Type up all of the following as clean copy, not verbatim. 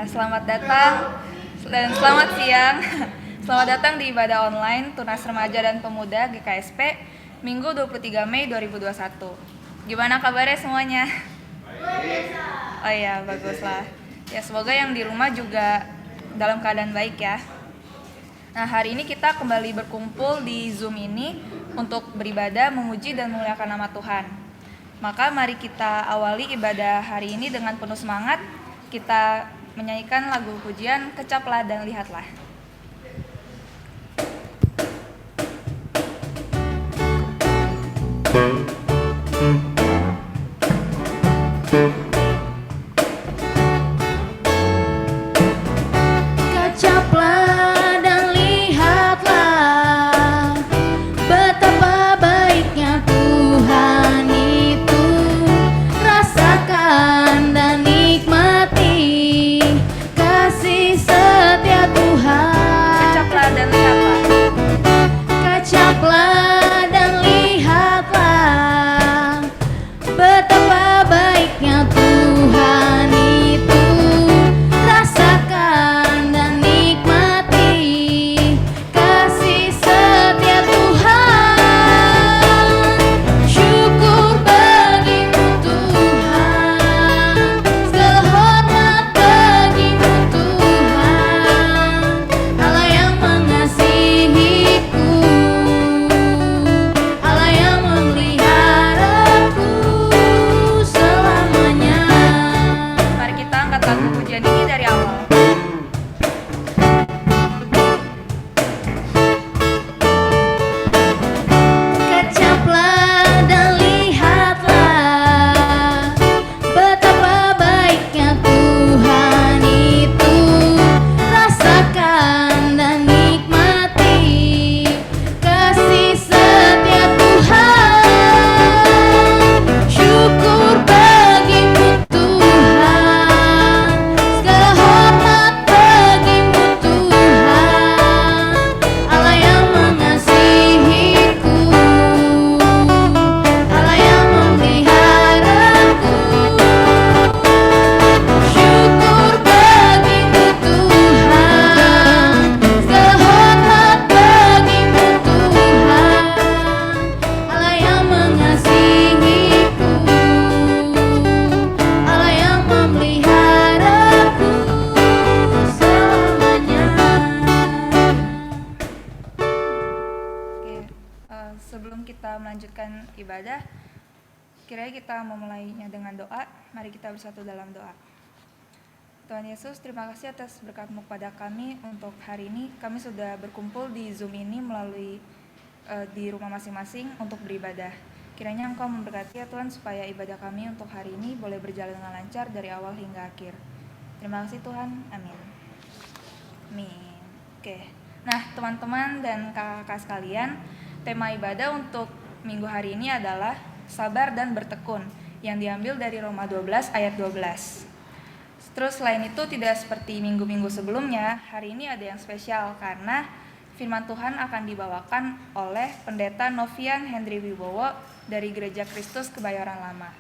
Selamat datang dan selamat siang. Selamat datang di ibadah online Tunas Remaja dan Pemuda GKSP Minggu 23 Mei 2021. Gimana kabarnya semuanya? Oh iya, baguslah. Ya, semoga yang di rumah juga dalam keadaan baik ya. Nah, hari ini kita kembali berkumpul di Zoom ini untuk beribadah, memuji dan memuliakan nama Tuhan. Maka mari kita awali ibadah hari ini dengan penuh semangat. Kita menyanyikan lagu pujian Kecaplah dan Lihatlah. Sebelum kita melanjutkan ibadah, kiranya kita memulainya dengan doa. Mari kita bersatu dalam doa. Tuhan Yesus, terima kasih atas berkat-Mu kepada kami untuk hari ini. Kami sudah berkumpul di Zoom ini melalui di rumah masing-masing untuk beribadah. Kiranya Engkau memberkati ya Tuhan, supaya ibadah kami untuk hari ini boleh berjalan dengan lancar dari awal hingga akhir. Terima kasih Tuhan, amin. Amin. Oke. Nah, teman-teman dan kakak-kakak sekalian, tema ibadah untuk minggu hari ini adalah sabar dan bertekun, yang diambil dari Roma 12 ayat 12. Terus selain itu tidak seperti minggu-minggu sebelumnya, hari ini ada yang spesial karena firman Tuhan akan dibawakan oleh Pendeta Novian Hendri Wibowo dari Gereja Kristus Kebayoran Lama.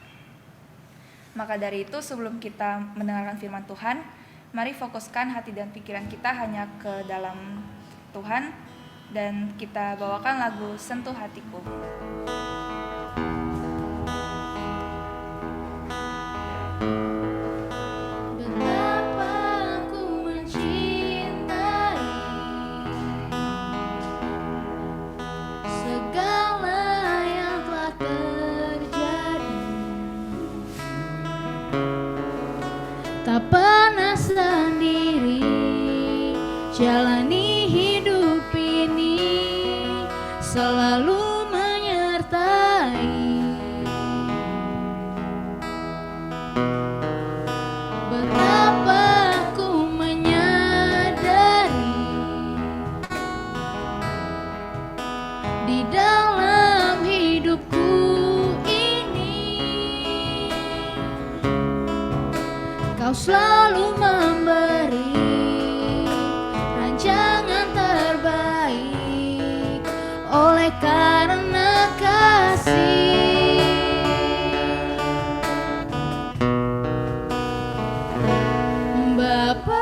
Maka dari itu sebelum kita mendengarkan firman Tuhan, mari fokuskan hati dan pikiran kita hanya ke dalam Tuhan, dan kita bawakan lagu Sentuh Hatiku. Betapa aku mencintai segala yang telah terjadi, tak pernah sendiri jalani hidup ini, selalu menyertai. Betapa aku menyadari di dalam hidupku ini, Kau selalu memberi rancangan terbaik oleh karena kasih. Bapa,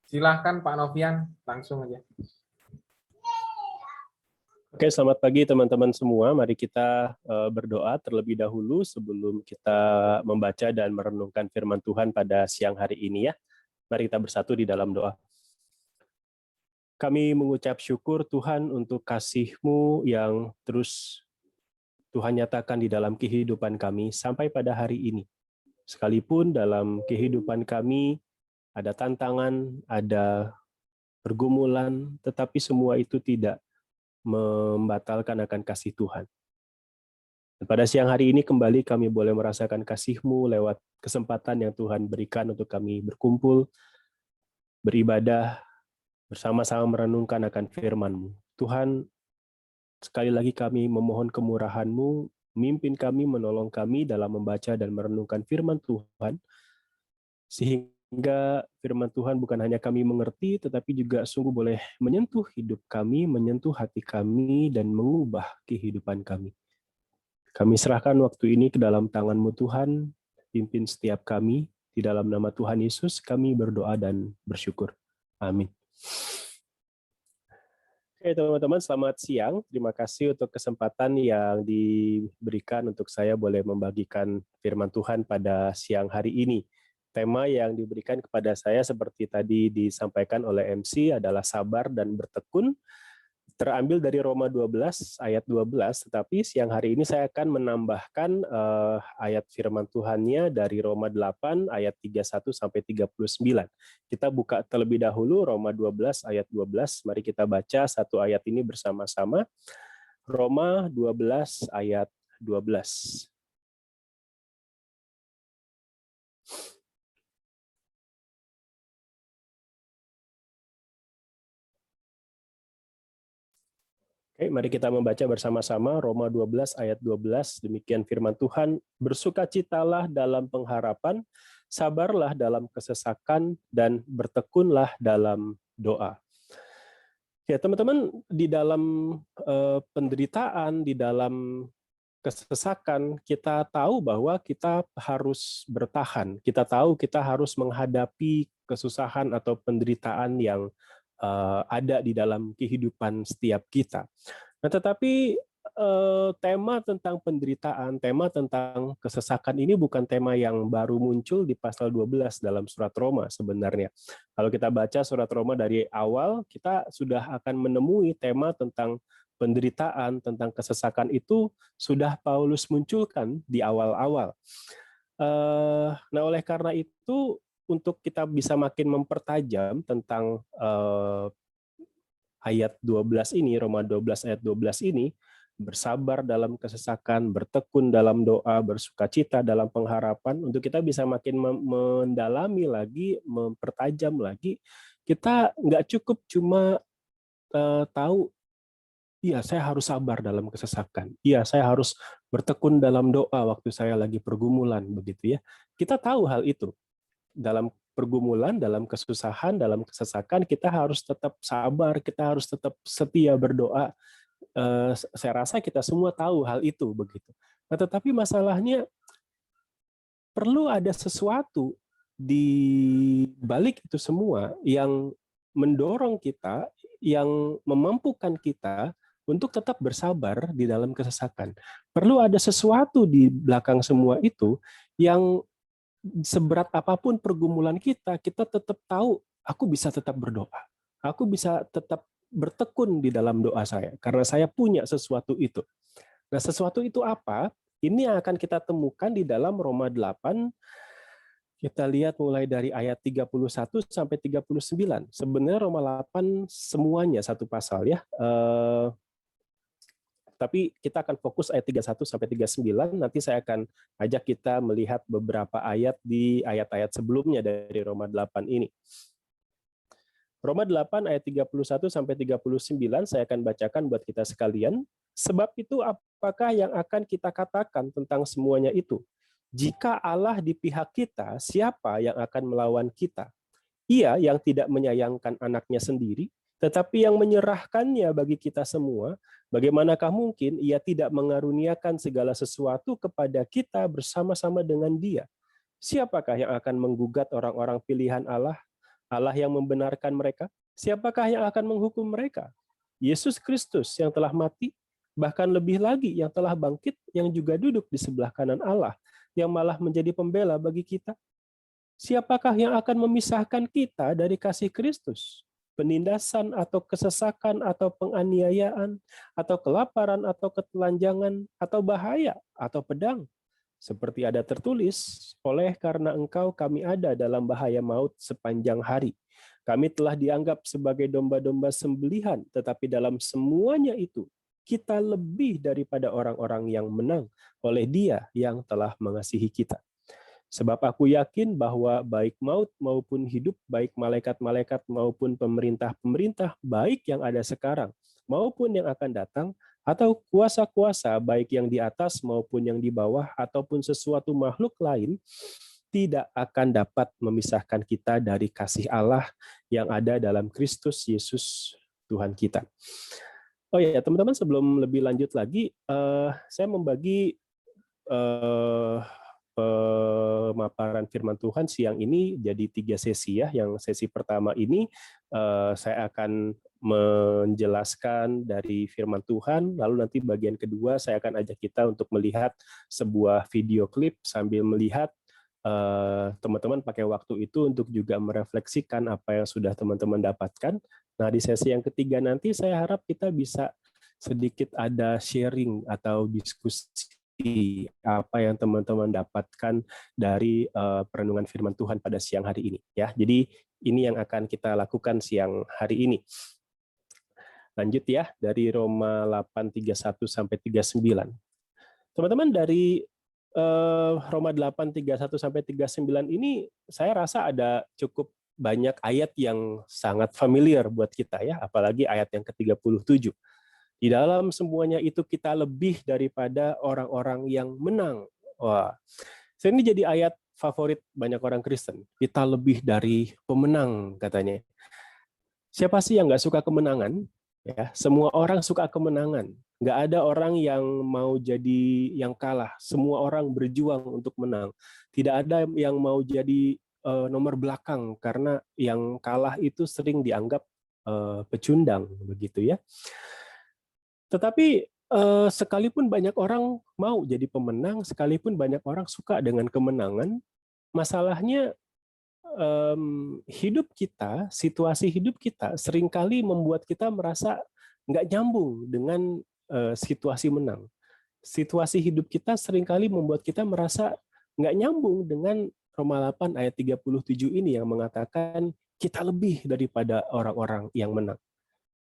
Silahkan Pak Novian, langsung aja. Oke, selamat pagi teman-teman semua. Mari kita berdoa terlebih dahulu sebelum kita membaca dan merenungkan firman Tuhan pada siang hari ini ya. Mari kita bersatu di dalam doa. Kami mengucap syukur Tuhan untuk kasih-Mu yang terus Tuhan nyatakan di dalam kehidupan kami sampai pada hari ini. Sekalipun dalam kehidupan kami ada tantangan, ada pergumulan, tetapi semua itu tidak membatalkan akan kasih Tuhan. Dan pada siang hari ini kembali kami boleh merasakan kasih-Mu lewat kesempatan yang Tuhan berikan untuk kami berkumpul, beribadah, bersama-sama merenungkan akan firman-Mu. Tuhan, sekali lagi kami memohon kemurahan-Mu, memimpin kami, menolong kami dalam membaca dan merenungkan firman Tuhan, sehingga firman Tuhan bukan hanya kami mengerti, tetapi juga sungguh boleh menyentuh hidup kami, menyentuh hati kami, dan mengubah kehidupan kami. Kami serahkan waktu ini ke dalam tangan-Mu Tuhan, pimpin setiap kami, di dalam nama Tuhan Yesus kami berdoa dan bersyukur. Amin. Oke teman-teman, selamat siang. Terima kasih untuk kesempatan yang diberikan untuk saya boleh membagikan firman Tuhan pada siang hari ini. Tema yang diberikan kepada saya seperti tadi disampaikan oleh MC adalah sabar dan bertekun, terambil dari Roma 12 ayat 12, tetapi siang hari ini saya akan menambahkan ayat firman Tuhannya dari Roma 8 ayat 31 sampai 39. Kita buka terlebih dahulu Roma 12 ayat 12. Mari kita baca satu ayat ini bersama-sama. Roma 12 ayat 12. Oke, mari kita membaca bersama-sama Roma 12 ayat 12. Demikian firman Tuhan, bersukacitalah dalam pengharapan, sabarlah dalam kesesakan, dan bertekunlah dalam doa. Ya teman-teman, di dalam penderitaan, di dalam kesesakan, kita tahu bahwa kita harus bertahan. Kita tahu kita harus menghadapi kesusahan atau penderitaan yang ada di dalam kehidupan setiap kita. Nah, tetapi tema tentang penderitaan, tema tentang kesesakan ini bukan tema yang baru muncul di pasal 12 dalam surat Roma sebenarnya. Kalau kita baca surat Roma dari awal, kita sudah akan menemui tema tentang penderitaan, tentang kesesakan itu sudah Paulus munculkan di awal-awal. Nah, oleh karena itu, untuk kita bisa makin mempertajam tentang ayat 12 ini, Roma 12 ayat 12 ini, bersabar dalam kesesakan, bertekun dalam doa, bersukacita dalam pengharapan, untuk kita bisa makin mendalami lagi, mempertajam lagi, kita nggak cukup cuma tahu, iya saya harus sabar dalam kesesakan, iya saya harus bertekun dalam doa waktu saya lagi pergumulan, begitu ya. Kita tahu hal itu. Dalam pergumulan, dalam kesusahan, dalam kesesakan, kita harus tetap sabar, kita harus tetap setia berdoa. Saya rasa kita semua tahu hal itu begitu. Nah, tetapi masalahnya perlu ada sesuatu di balik itu semua yang mendorong kita, yang memampukan kita untuk tetap bersabar di dalam kesesakan. Perlu ada sesuatu di belakang semua itu yang seberat apapun pergumulan kita tetap tahu, aku bisa tetap berdoa. Aku bisa tetap bertekun di dalam doa saya, karena saya punya sesuatu itu. Nah, sesuatu itu apa? Ini yang akan kita temukan di dalam Roma 8. Kita lihat mulai dari ayat 31 sampai 39. Sebenarnya Roma 8 semuanya satu pasal ya. Tapi kita akan fokus ayat 31 sampai 39. Nanti saya akan ajak kita melihat beberapa ayat di ayat-ayat sebelumnya dari Roma 8 ini. Roma 8 ayat 31 sampai 39 saya akan bacakan buat kita sekalian. Sebab itu apakah yang akan kita katakan tentang semuanya itu? Jika Allah di pihak kita, siapa yang akan melawan kita? Ia yang tidak menyayangkan anaknya sendiri, tetapi yang menyerahkannya bagi kita semua, bagaimanakah mungkin ia tidak mengaruniakan segala sesuatu kepada kita bersama-sama dengan Dia? Siapakah yang akan menggugat orang-orang pilihan Allah? Allah yang membenarkan mereka? Siapakah yang akan menghukum mereka? Yesus Kristus yang telah mati, bahkan lebih lagi yang telah bangkit, yang juga duduk di sebelah kanan Allah, yang malah menjadi pembela bagi kita. Siapakah yang akan memisahkan kita dari kasih Kristus? Penindasan atau kesesakan atau penganiayaan atau kelaparan atau ketelanjangan atau bahaya atau pedang? Seperti ada tertulis, oleh karena engkau kami ada dalam bahaya maut sepanjang hari. Kami telah dianggap sebagai domba-domba sembelihan, tetapi dalam semuanya itu, kita lebih daripada orang-orang yang menang oleh Dia yang telah mengasihi kita. Sebab aku yakin bahwa baik maut maupun hidup, baik malaikat-malaikat maupun pemerintah-pemerintah, baik yang ada sekarang maupun yang akan datang, atau kuasa-kuasa baik yang di atas maupun yang di bawah, ataupun sesuatu makhluk lain, tidak akan dapat memisahkan kita dari kasih Allah yang ada dalam Kristus Yesus Tuhan kita. Oh ya, teman-teman, sebelum lebih lanjut lagi, saya membagi pemaparan firman Tuhan siang ini jadi 3 sesi ya. Yang sesi pertama ini saya akan menjelaskan dari firman Tuhan, lalu nanti bagian kedua saya akan ajak kita untuk melihat sebuah video klip sambil melihat teman-teman pakai waktu itu untuk juga merefleksikan apa yang sudah teman-teman dapatkan. Nah, di sesi yang ketiga nanti saya harap kita bisa sedikit ada sharing atau diskusi apa yang teman-teman dapatkan dari perenungan firman Tuhan pada siang hari ini ya. Jadi ini yang akan kita lakukan siang hari ini. Lanjut ya, dari Roma 8:31 sampai 39. Teman-teman, dari Roma 8:31 sampai 39 ini saya rasa ada cukup banyak ayat yang sangat familiar buat kita ya, apalagi ayat yang ke-37. Di dalam semuanya itu kita lebih daripada orang-orang yang menang. Wah, ini jadi ayat favorit banyak orang Kristen. Kita lebih dari pemenang katanya. Siapa sih yang nggak suka kemenangan? Ya, semua orang suka kemenangan. Nggak ada orang yang mau jadi yang kalah. Semua orang berjuang untuk menang. Tidak ada yang mau jadi nomor belakang karena yang kalah itu sering dianggap pecundang, begitu ya. Tetapi sekalipun banyak orang mau jadi pemenang, sekalipun banyak orang suka dengan kemenangan, masalahnya hidup kita, situasi hidup kita seringkali membuat kita merasa nggak nyambung dengan situasi menang. Situasi hidup kita seringkali membuat kita merasa nggak nyambung dengan Roma 8 ayat 37 ini yang mengatakan kita lebih daripada orang-orang yang menang.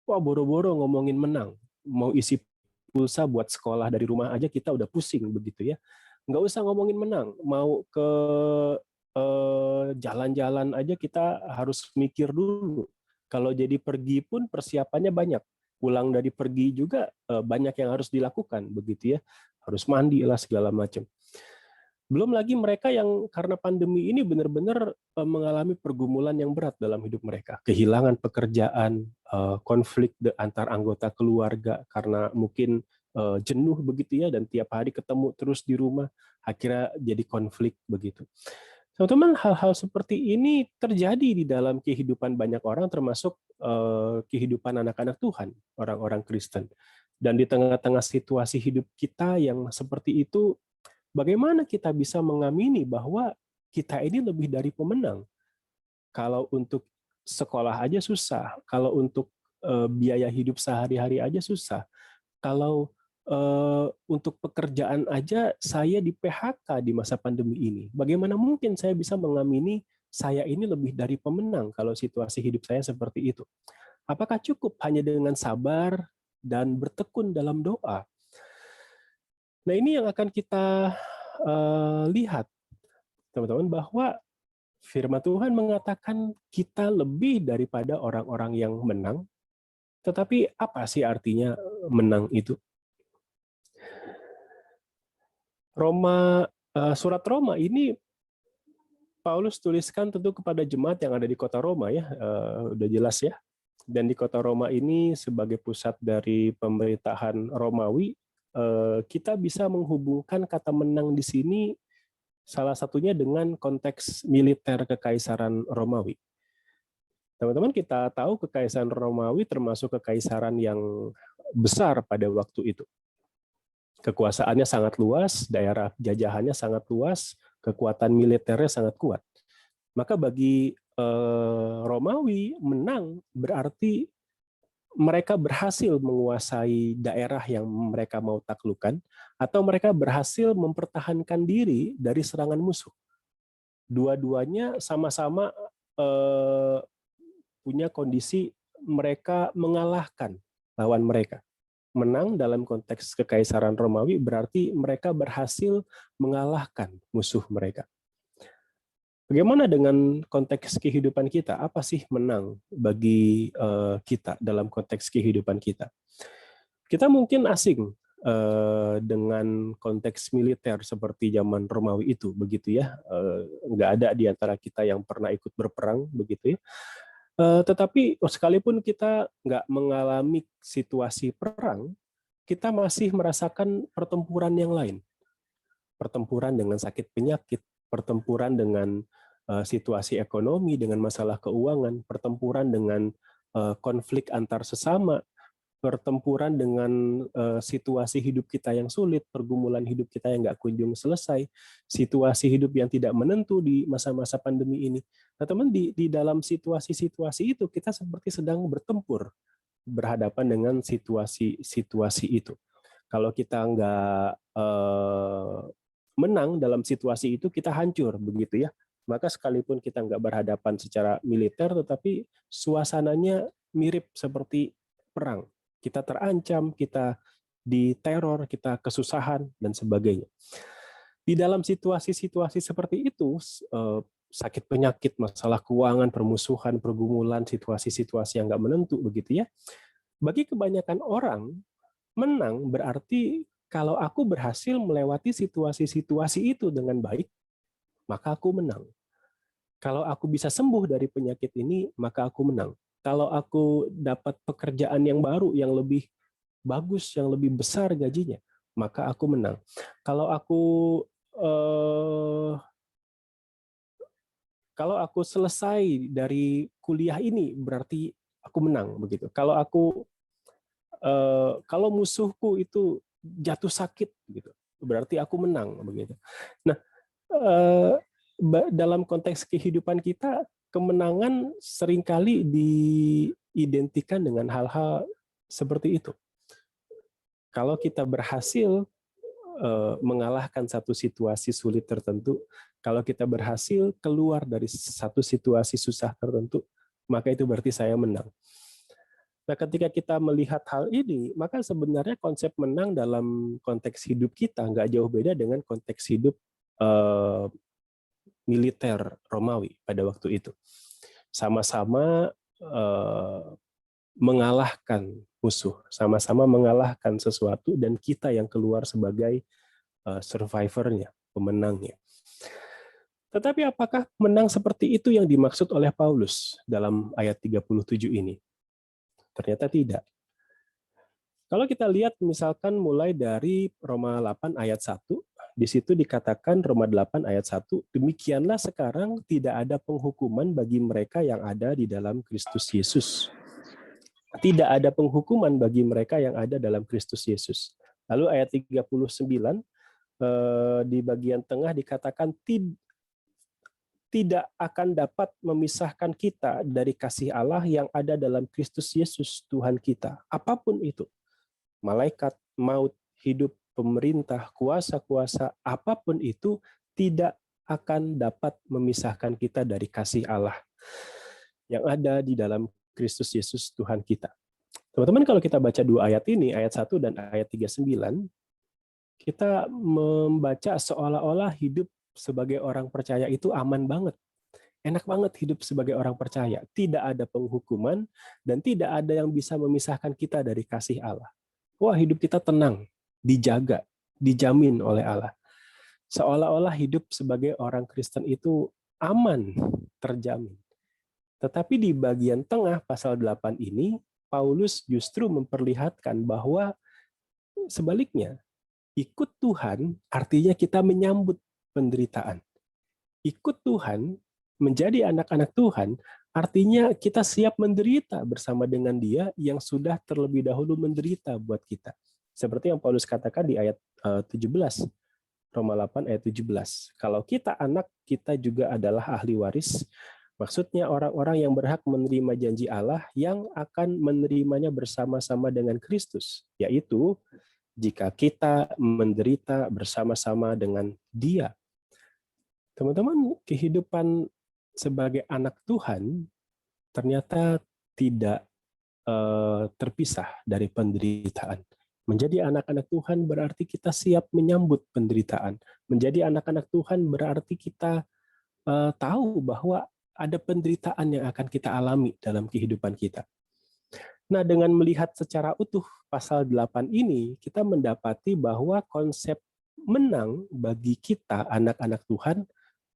Wah, boro-boro ngomongin menang. Mau isi pulsa buat sekolah dari rumah aja kita udah pusing begitu ya. Nggak usah ngomongin menang. Mau ke jalan-jalan aja kita harus mikir dulu. Kalau jadi pergi pun persiapannya banyak. Pulang dari pergi juga banyak yang harus dilakukan begitu ya. Harus mandi lah segala macam. Belum lagi mereka yang karena pandemi ini benar-benar mengalami pergumulan yang berat dalam hidup mereka. Kehilangan pekerjaan, konflik antar anggota keluarga karena mungkin jenuh begitu ya, dan tiap hari ketemu terus di rumah, akhirnya jadi konflik begitu. Teman-teman, hal-hal seperti ini terjadi di dalam kehidupan banyak orang, termasuk kehidupan anak-anak Tuhan, orang-orang Kristen. Dan di tengah-tengah situasi hidup kita yang seperti itu, bagaimana kita bisa mengamini bahwa kita ini lebih dari pemenang? Kalau untuk sekolah aja susah, kalau untuk biaya hidup sehari-hari aja susah, kalau untuk pekerjaan aja saya di PHK di masa pandemi ini. Bagaimana mungkin saya bisa mengamini saya ini lebih dari pemenang kalau situasi hidup saya seperti itu? Apakah cukup hanya dengan sabar dan bertekun dalam doa? Nah, ini yang akan kita lihat, teman-teman, bahwa firman Tuhan mengatakan kita lebih daripada orang-orang yang menang. Tetapi apa sih artinya menang itu? Surat Roma ini Paulus tuliskan tentu kepada jemaat yang ada di kota Roma ya, udah jelas ya. Dan di kota Roma ini sebagai pusat dari pemerintahan Romawi, kita bisa menghubungkan kata menang di sini salah satunya dengan konteks militer kekaisaran Romawi. Teman-teman, kita tahu Kekaisaran Romawi termasuk kekaisaran yang besar pada waktu itu. Kekuasaannya sangat luas, daerah jajahannya sangat luas, kekuatan militernya sangat kuat. Maka bagi Romawi menang berarti mereka berhasil menguasai daerah yang mereka mau taklukkan, atau mereka berhasil mempertahankan diri dari serangan musuh. Dua-duanya sama-sama punya kondisi mereka mengalahkan lawan mereka. Menang dalam konteks Kekaisaran Romawi berarti mereka berhasil mengalahkan musuh mereka. Bagaimana dengan konteks kehidupan kita? Apa sih menang bagi kita dalam konteks kehidupan kita? Kita mungkin asing dengan konteks militer seperti zaman Romawi itu, begitu ya. Nggak ada di antara kita yang pernah ikut berperang, begitu ya. Tetapi sekalipun kita nggak mengalami situasi perang, kita masih merasakan pertempuran yang lain. Pertempuran dengan sakit penyakit, pertempuran dengan situasi ekonomi, dengan masalah keuangan, pertempuran dengan konflik antar sesama, pertempuran dengan situasi hidup kita yang sulit, pergumulan hidup kita yang nggak kunjung selesai, situasi hidup yang tidak menentu di masa-masa pandemi ini. Nah, teman, di dalam situasi-situasi itu kita seperti sedang bertempur, berhadapan dengan situasi-situasi itu. Kalau kita nggak menang dalam situasi itu, kita hancur, begitu ya. Maka sekalipun kita nggak berhadapan secara militer, tetapi suasananya mirip seperti perang. Kita terancam, kita diteror, kita kesusahan, dan sebagainya. Di dalam situasi-situasi seperti itu, sakit penyakit, masalah keuangan, permusuhan, pergumulan, situasi-situasi yang nggak menentu, begitu ya. Bagi kebanyakan orang, menang berarti kalau aku berhasil melewati situasi-situasi itu dengan baik, maka aku menang. Kalau aku bisa sembuh dari penyakit ini, maka aku menang. Kalau aku dapat pekerjaan yang baru, yang lebih bagus, yang lebih besar gajinya, maka aku menang. Kalau aku selesai dari kuliah ini, berarti aku menang, begitu. Kalau musuhku itu jatuh sakit, gitu, berarti aku menang, begitu. Nah, dalam konteks kehidupan kita, kemenangan seringkali diidentikan dengan hal-hal seperti itu. Kalau kita berhasil mengalahkan satu situasi sulit tertentu, kalau kita berhasil keluar dari satu situasi susah tertentu, maka itu berarti saya menang. Nah, ketika kita melihat hal ini, maka sebenarnya konsep menang dalam konteks hidup kita nggak jauh beda dengan konteks hidup militer Romawi pada waktu itu. Sama-sama mengalahkan musuh, sama-sama mengalahkan sesuatu, dan kita yang keluar sebagai survivornya, pemenangnya. Tetapi apakah menang seperti itu yang dimaksud oleh Paulus dalam ayat 37 ini? Ternyata tidak. Kalau kita lihat misalkan mulai dari Roma 8 ayat 1, di situ dikatakan Roma 8 ayat 1, demikianlah sekarang tidak ada penghukuman bagi mereka yang ada di dalam Kristus Yesus. Tidak ada penghukuman bagi mereka yang ada dalam Kristus Yesus. Lalu ayat 39, di bagian tengah dikatakan tidak akan dapat memisahkan kita dari kasih Allah yang ada dalam Kristus Yesus Tuhan kita. Apapun itu, malaikat, maut, hidup, pemerintah, kuasa-kuasa, apapun itu tidak akan dapat memisahkan kita dari kasih Allah yang ada di dalam Kristus Yesus Tuhan kita. Teman-teman, kalau kita baca dua ayat ini, ayat 1 dan ayat 39, kita membaca seolah-olah hidup sebagai orang percaya itu aman banget. Enak banget hidup sebagai orang percaya. Tidak ada penghukuman dan tidak ada yang bisa memisahkan kita dari kasih Allah. Wah, hidup kita tenang, dijaga, dijamin oleh Allah. Seolah-olah hidup sebagai orang Kristen itu aman, terjamin. Tetapi di bagian tengah pasal 8 ini, Paulus justru memperlihatkan bahwa sebaliknya, ikut Tuhan artinya kita menyambut penderitaan. Ikut Tuhan, menjadi anak-anak Tuhan, Artinya kita siap menderita bersama dengan Dia yang sudah terlebih dahulu menderita buat kita. Seperti yang Paulus katakan di ayat 17, Roma 8 ayat 17. Kalau kita anak, kita juga adalah ahli waris. Maksudnya orang-orang yang berhak menerima janji Allah yang akan menerimanya bersama-sama dengan Kristus, yaitu jika kita menderita bersama-sama dengan Dia. Teman-teman, kehidupan sebagai anak Tuhan ternyata tidak terpisah dari penderitaan. Menjadi anak-anak Tuhan berarti kita siap menyambut penderitaan. Menjadi anak-anak Tuhan berarti kita tahu bahwa ada penderitaan yang akan kita alami dalam kehidupan kita. Nah, dengan melihat secara utuh pasal 8 ini, kita mendapati bahwa konsep menang bagi kita anak-anak Tuhan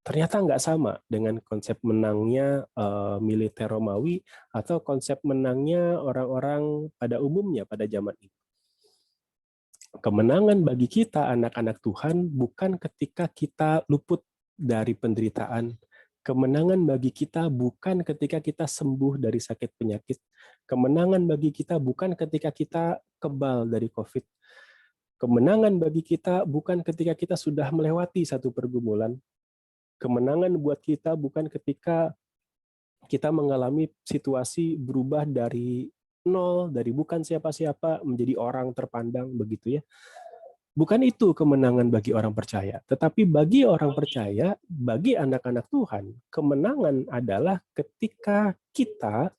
ternyata nggak sama dengan konsep menangnya militer Romawi atau konsep menangnya orang-orang pada umumnya pada zaman itu. Kemenangan bagi kita anak-anak Tuhan bukan ketika kita luput dari penderitaan. Kemenangan bagi kita bukan ketika kita sembuh dari sakit penyakit. Kemenangan bagi kita bukan ketika kita kebal dari COVID. Kemenangan bagi kita bukan ketika kita sudah melewati satu pergumulan. Kemenangan buat kita bukan ketika kita mengalami situasi berubah dari nol, dari bukan siapa-siapa menjadi orang terpandang begitu ya. Bukan itu kemenangan bagi orang percaya. Tetapi bagi orang percaya, bagi anak-anak Tuhan, kemenangan adalah ketika kita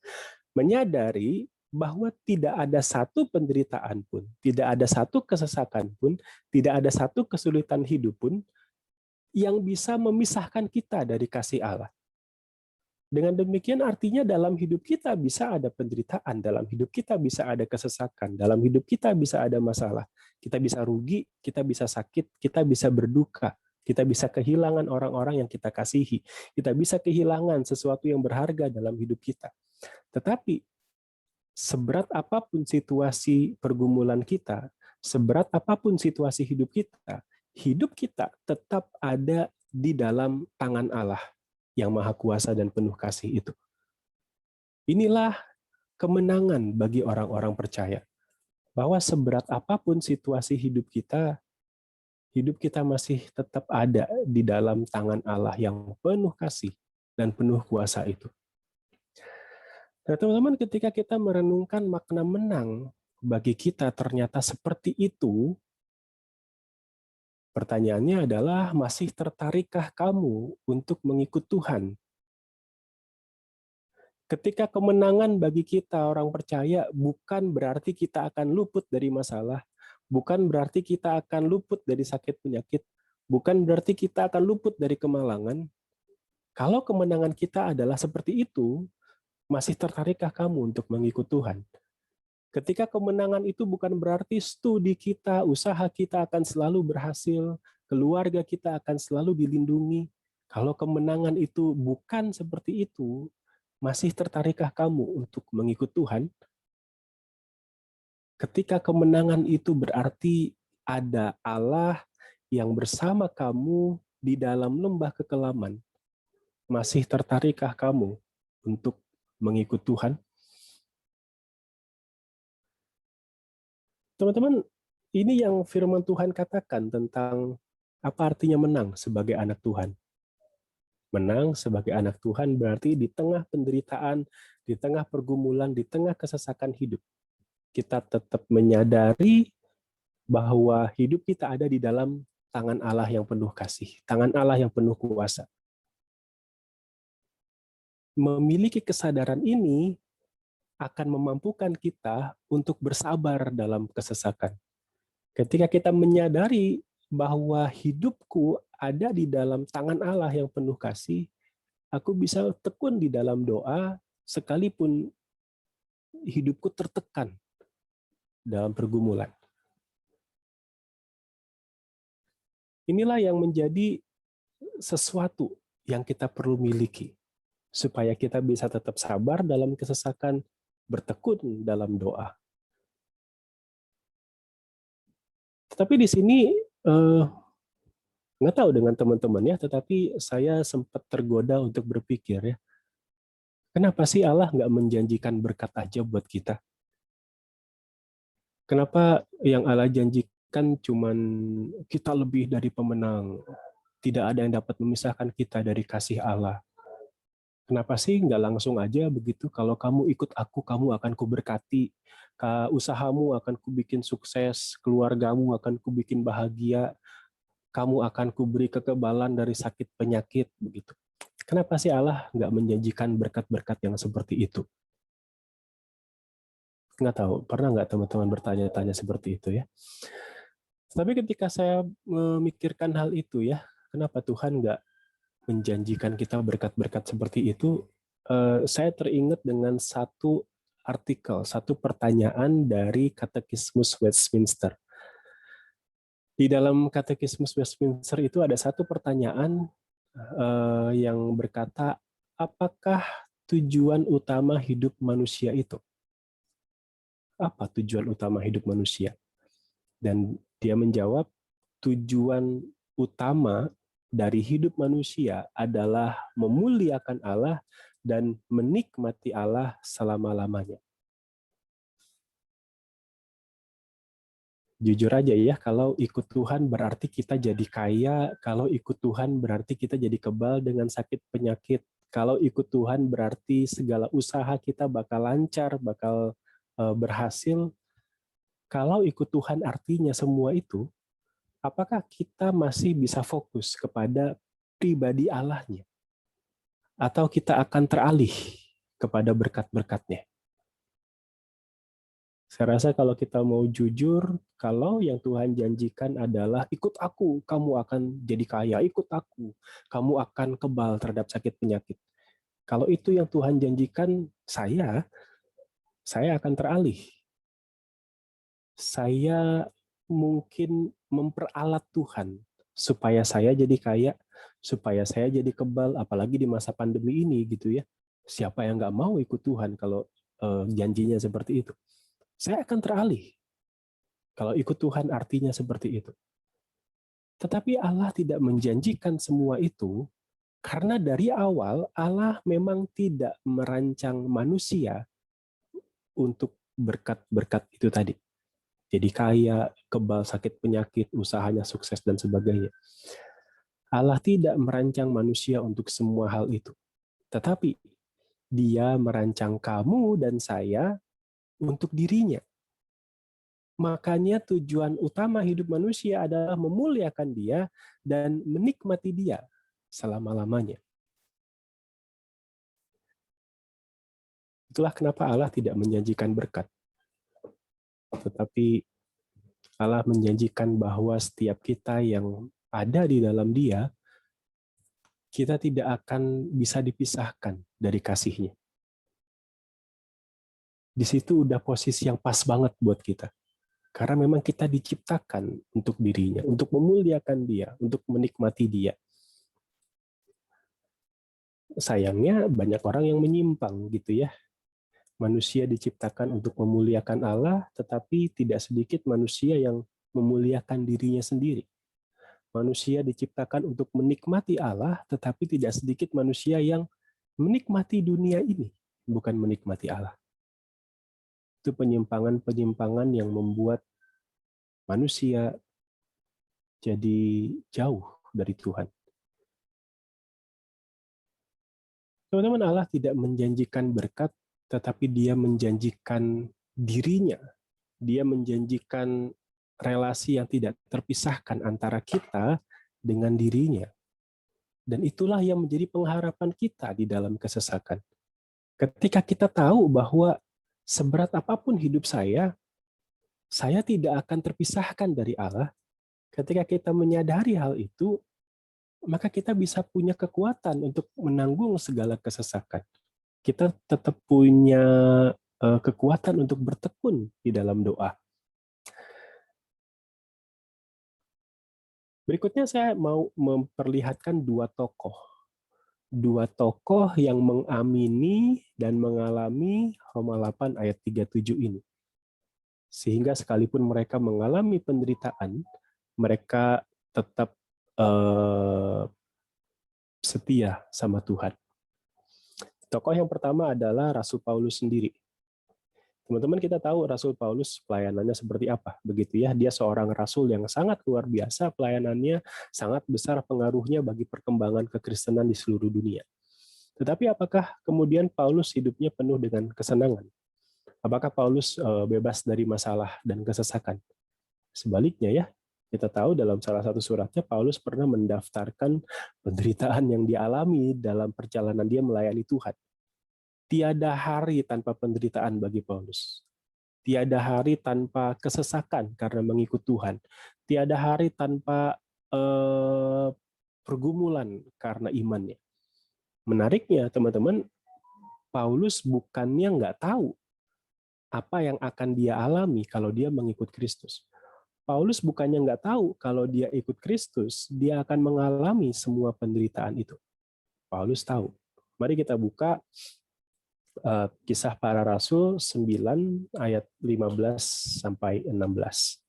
menyadari bahwa tidak ada satu penderitaan pun, tidak ada satu kesesakan pun, tidak ada satu kesulitan hidup pun yang bisa memisahkan kita dari kasih Allah. Dengan demikian artinya dalam hidup kita bisa ada penderitaan, dalam hidup kita bisa ada kesesakan, dalam hidup kita bisa ada masalah. Kita bisa rugi, kita bisa sakit, kita bisa berduka, kita bisa kehilangan orang-orang yang kita kasihi, kita bisa kehilangan sesuatu yang berharga dalam hidup kita. Tetapi seberat apapun situasi pergumulan kita, seberat apapun situasi hidup kita tetap ada di dalam tangan Allah yang Maha Kuasa dan penuh kasih itu. Inilah kemenangan bagi orang-orang percaya, bahwa seberat apapun situasi hidup kita masih tetap ada di dalam tangan Allah yang penuh kasih dan penuh kuasa itu. Nah, teman-teman, ketika kita merenungkan makna menang bagi kita ternyata seperti itu, pertanyaannya adalah, masih tertarikkah kamu untuk mengikut Tuhan? Ketika kemenangan bagi kita orang percaya bukan berarti kita akan luput dari masalah, bukan berarti kita akan luput dari sakit penyakit, bukan berarti kita akan luput dari kemalangan. Kalau kemenangan kita adalah seperti itu, masih tertarikkah kamu untuk mengikut Tuhan? Ketika kemenangan itu bukan berarti studi kita, usaha kita akan selalu berhasil, keluarga kita akan selalu dilindungi. Kalau kemenangan itu bukan seperti itu, masih tertarikkah kamu untuk mengikut Tuhan? Ketika kemenangan itu berarti ada Allah yang bersama kamu di dalam lembah kekelaman, masih tertarikkah kamu untuk mengikut Tuhan? Teman-teman, ini yang firman Tuhan katakan tentang apa artinya menang sebagai anak Tuhan. Menang sebagai anak Tuhan berarti di tengah penderitaan, di tengah pergumulan, di tengah kesesakan hidup, kita tetap menyadari bahwa hidup kita ada di dalam tangan Allah yang penuh kasih, tangan Allah yang penuh kuasa. Memiliki kesadaran ini akan memampukan kita untuk bersabar dalam kesesakan. Ketika kita menyadari bahwa hidupku ada di dalam tangan Allah yang penuh kasih, aku bisa tekun di dalam doa sekalipun hidupku tertekan dalam pergumulan. Inilah yang menjadi sesuatu yang kita perlu miliki supaya kita bisa tetap sabar dalam kesesakan, bertekun dalam doa. Tetapi di sini nggak tahu dengan teman-teman ya, tetapi saya sempat tergoda untuk berpikir ya, Kenapa sih Allah nggak menjanjikan berkat aja buat kita? Kenapa yang Allah janjikan cuman kita lebih dari pemenang? Tidak ada yang dapat memisahkan kita dari kasih Allah. Kenapa sih nggak langsung aja begitu? Kalau kamu ikut aku, kamu akan kuberkati. Usahamu akan kubikin sukses, keluargamu akan kubikin bahagia, kamu akan kuberi kekebalan dari sakit penyakit, begitu. Kenapa sih Allah nggak menjanjikan berkat-berkat yang seperti itu? Nggak tahu, pernah nggak teman-teman bertanya-tanya seperti itu ya? Tapi ketika saya memikirkan hal itu ya, kenapa Tuhan nggak menjanjikan kita berkat-berkat seperti itu, saya teringat dengan satu artikel, satu pertanyaan dari Katekismus Westminster. Di dalam Katekismus Westminster itu ada satu pertanyaan yang berkata, apakah tujuan utama hidup manusia itu? Apa tujuan utama hidup manusia? Dan dia menjawab, tujuan utama dari hidup manusia adalah memuliakan Allah dan menikmati Allah selama-lamanya. Jujur aja ya, kalau ikut Tuhan berarti kita jadi kaya, kalau ikut Tuhan berarti kita jadi kebal dengan sakit penyakit, kalau ikut Tuhan berarti segala usaha kita bakal lancar, bakal berhasil. Kalau ikut Tuhan artinya semua itu, apakah kita masih bisa fokus kepada pribadi Allahnya? Atau kita akan teralih kepada berkat-berkatnya? Saya rasa kalau kita mau jujur, kalau yang Tuhan janjikan adalah ikut aku, kamu akan jadi kaya, ikut aku, kamu akan kebal terhadap sakit penyakit. Kalau itu yang Tuhan janjikan, saya akan teralih. Saya mungkin memperalat Tuhan supaya saya jadi kaya, supaya saya jadi kebal, apalagi di masa pandemi ini gitu ya. Siapa yang nggak mau ikut Tuhan kalau janjinya seperti itu? Saya akan teralih. Kalau ikut Tuhan artinya seperti itu. Tetapi Allah tidak menjanjikan semua itu karena dari awal Allah memang tidak merancang manusia untuk berkat-berkat itu tadi. Jadi kaya, kebal sakit penyakit, usahanya sukses dan sebagainya. Allah tidak merancang manusia untuk semua hal itu. Tetapi Dia merancang kamu dan saya untuk dirinya. Makanya tujuan utama hidup manusia adalah memuliakan Dia dan menikmati Dia selama-lamanya. Itulah kenapa Allah tidak menjanjikan berkat. Tetapi Allah menjanjikan bahwa setiap kita yang ada di dalam Dia, kita tidak akan bisa dipisahkan dari kasih-Nya. Di situ udah posisi yang pas banget buat kita. Karena memang kita diciptakan untuk dirinya, untuk memuliakan Dia, untuk menikmati Dia. Sayangnya banyak orang yang menyimpang gitu ya. Manusia diciptakan untuk memuliakan Allah, tetapi tidak sedikit manusia yang memuliakan dirinya sendiri. Manusia diciptakan untuk menikmati Allah, tetapi tidak sedikit manusia yang menikmati dunia ini, bukan menikmati Allah. Itu penyimpangan-penyimpangan yang membuat manusia jadi jauh dari Tuhan. Teman-teman, Allah tidak menjanjikan berkat, tetapi Dia menjanjikan dirinya. Dia menjanjikan relasi yang tidak terpisahkan antara kita dengan dirinya. Dan itulah yang menjadi pengharapan kita di dalam kesesakan. Ketika kita tahu bahwa seberat apapun hidup saya tidak akan terpisahkan dari Allah. Ketika kita menyadari hal itu, maka kita bisa punya kekuatan untuk menanggung segala kesesakan. Kita tetap punya kekuatan untuk bertekun di dalam doa. Berikutnya saya mau memperlihatkan dua tokoh yang mengamini dan mengalami Roma 8 ayat 37 ini. Sehingga sekalipun mereka mengalami penderitaan, mereka tetap setia sama Tuhan. Tokoh yang pertama adalah Rasul Paulus sendiri. Teman-teman, kita tahu Rasul Paulus pelayanannya seperti apa, begitu ya. Dia seorang rasul yang sangat luar biasa, pelayanannya sangat besar pengaruhnya bagi perkembangan kekristenan di seluruh dunia. Tetapi apakah kemudian Paulus hidupnya penuh dengan kesenangan? Apakah Paulus bebas dari masalah dan kesesakan? Sebaliknya ya, kita tahu dalam salah satu suratnya Paulus pernah mendaftarkan penderitaan yang dialami dalam perjalanan dia melayani Tuhan. Tiada hari tanpa penderitaan bagi Paulus. Tiada hari tanpa kesesakan karena mengikut Tuhan. Tiada hari tanpa pergumulan karena imannya. Menariknya, teman-teman, Paulus bukannya nggak tahu apa yang akan dia alami kalau dia mengikut Kristus. Paulus bukannya nggak tahu kalau dia ikut Kristus, dia akan mengalami semua penderitaan itu. Paulus tahu. Mari kita buka Kisah Para Rasul 9 ayat 15 sampai 16.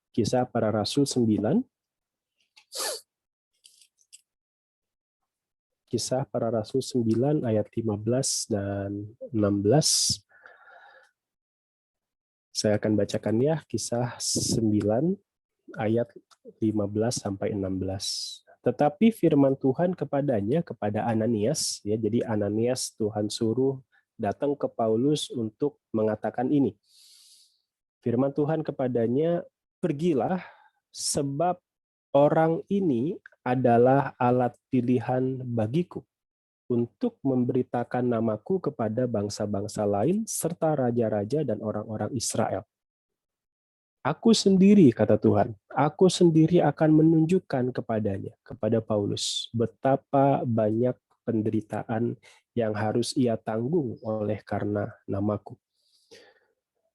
Kisah Para Rasul 9. Kisah Para Rasul 9 ayat 15 dan 16. Saya akan bacakan ya, Kisah 9 ayat 15 sampai 16. Tetapi firman Tuhan kepadanya, kepada Ananias, ya, jadi Ananias Tuhan suruh datang ke Paulus untuk mengatakan ini. Firman Tuhan kepadanya, pergilah, sebab orang ini adalah alat pilihan bagiku untuk memberitakan namaku kepada bangsa-bangsa lain serta raja-raja dan orang-orang Israel. Aku sendiri, kata Tuhan, aku sendiri akan menunjukkan kepadanya, kepada Paulus, betapa banyak penderitaan yang harus ia tanggung oleh karena namaku.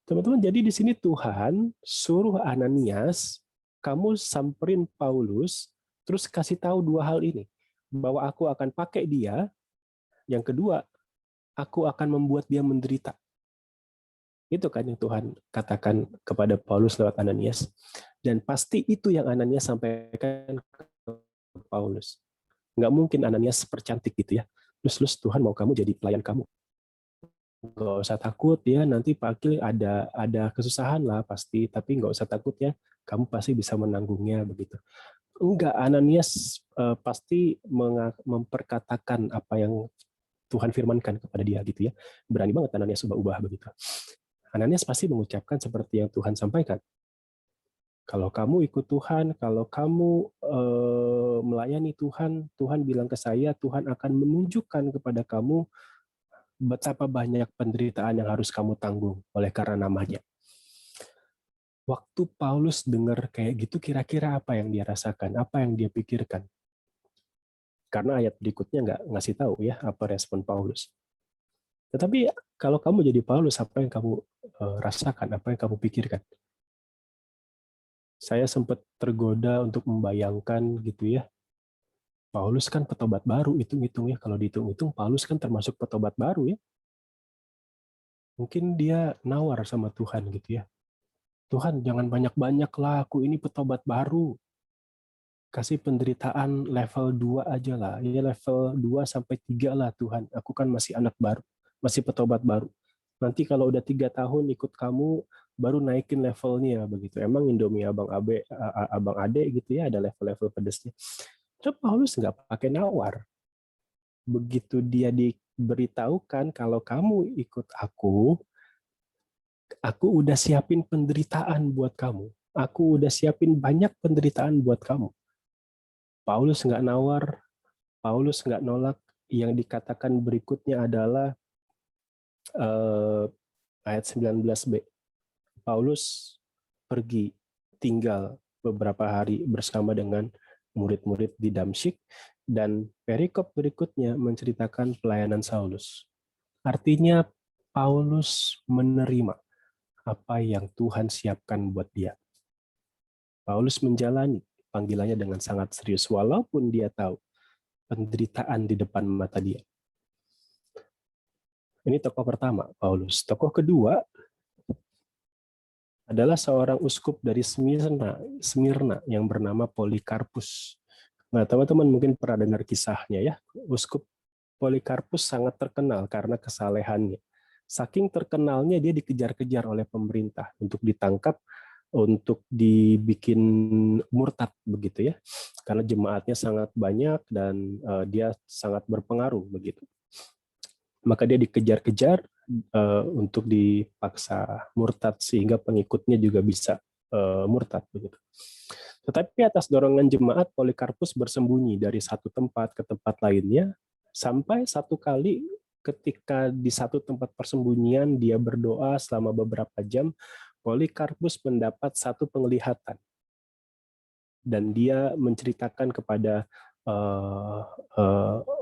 Teman-teman, jadi di sini Tuhan suruh Ananias, kamu samperin Paulus, terus kasih tahu dua hal ini, bahwa aku akan pakai dia, yang kedua, aku akan membuat dia menderita. Itu kan yang Tuhan katakan kepada Paulus lewat Ananias. Dan pasti itu yang Ananias sampaikan ke Paulus. Nggak mungkin Ananias percantik gitu ya. Terus Tuhan mau kamu jadi pelayan kamu. Nggak usah takut ya, nanti Pak Akil ada kesusahan lah pasti, tapi nggak usah takut ya, kamu pasti bisa menanggungnya begitu. Enggak, Ananias pasti memperkatakan apa yang Tuhan firmankan kepada dia gitu ya. Berani banget Ananias ubah-ubah begitu. Ananias pasti mengucapkan seperti yang Tuhan sampaikan. Kalau kamu ikut Tuhan, kalau kamu melayani Tuhan, Tuhan bilang ke saya, Tuhan akan menunjukkan kepada kamu betapa banyak penderitaan yang harus kamu tanggung oleh karena namanya. Waktu Paulus dengar kayak gitu, kira-kira apa yang dia rasakan, apa yang dia pikirkan? Karena ayat berikutnya nggak ngasih tahu ya apa respon Paulus. Tetapi kalau kamu jadi Paulus, apa yang kamu rasakan, apa yang kamu pikirkan? Saya sempat tergoda untuk membayangkan gitu ya. Paulus kan petobat baru, hitung-hitung ya. Kalau dihitung-hitung, Paulus kan termasuk petobat baru ya. Mungkin dia nawar sama Tuhan gitu ya. Tuhan, jangan banyak-banyak lah, aku ini petobat baru. Kasih penderitaan level 2 aja lah. Ya level 2 sampai 3 lah Tuhan. Aku kan masih anak baru, masih petobat baru. Nanti kalau udah 3 tahun ikut kamu, baru naikin levelnya begitu. Emang Indomie abang ade gitu ya, ada level-level pedesnya. Terus Paulus nggak pakai nawar. Begitu dia diberitahukan kalau kamu ikut aku udah siapin penderitaan buat kamu. Aku udah siapin banyak penderitaan buat kamu. Paulus nggak nawar, Paulus nggak nolak. Yang dikatakan berikutnya adalah ayat 19b. Paulus pergi tinggal beberapa hari bersama dengan murid-murid di Damsyik, dan perikop berikutnya menceritakan pelayanan Saulus. Artinya Paulus menerima apa yang Tuhan siapkan buat dia. Paulus menjalani panggilannya dengan sangat serius, walaupun dia tahu penderitaan di depan mata dia. Ini tokoh pertama, Paulus. Tokoh kedua adalah seorang uskup dari Smyrna yang bernama Polikarpus. Nah, teman-teman mungkin pernah dengar kisahnya ya. Uskup Polikarpus sangat terkenal karena kesalehannya. Saking terkenalnya dia dikejar-kejar oleh pemerintah untuk ditangkap, untuk dibikin murtad begitu ya. Karena jemaatnya sangat banyak dan dia sangat berpengaruh begitu. Maka dia dikejar-kejar untuk dipaksa murtad sehingga pengikutnya juga bisa murtad begitu. Tetapi atas dorongan jemaat, Polikarpus bersembunyi dari satu tempat ke tempat lainnya, sampai satu kali ketika di satu tempat persembunyian dia berdoa selama beberapa jam, Polikarpus mendapat satu penglihatan. Dan dia menceritakan kepada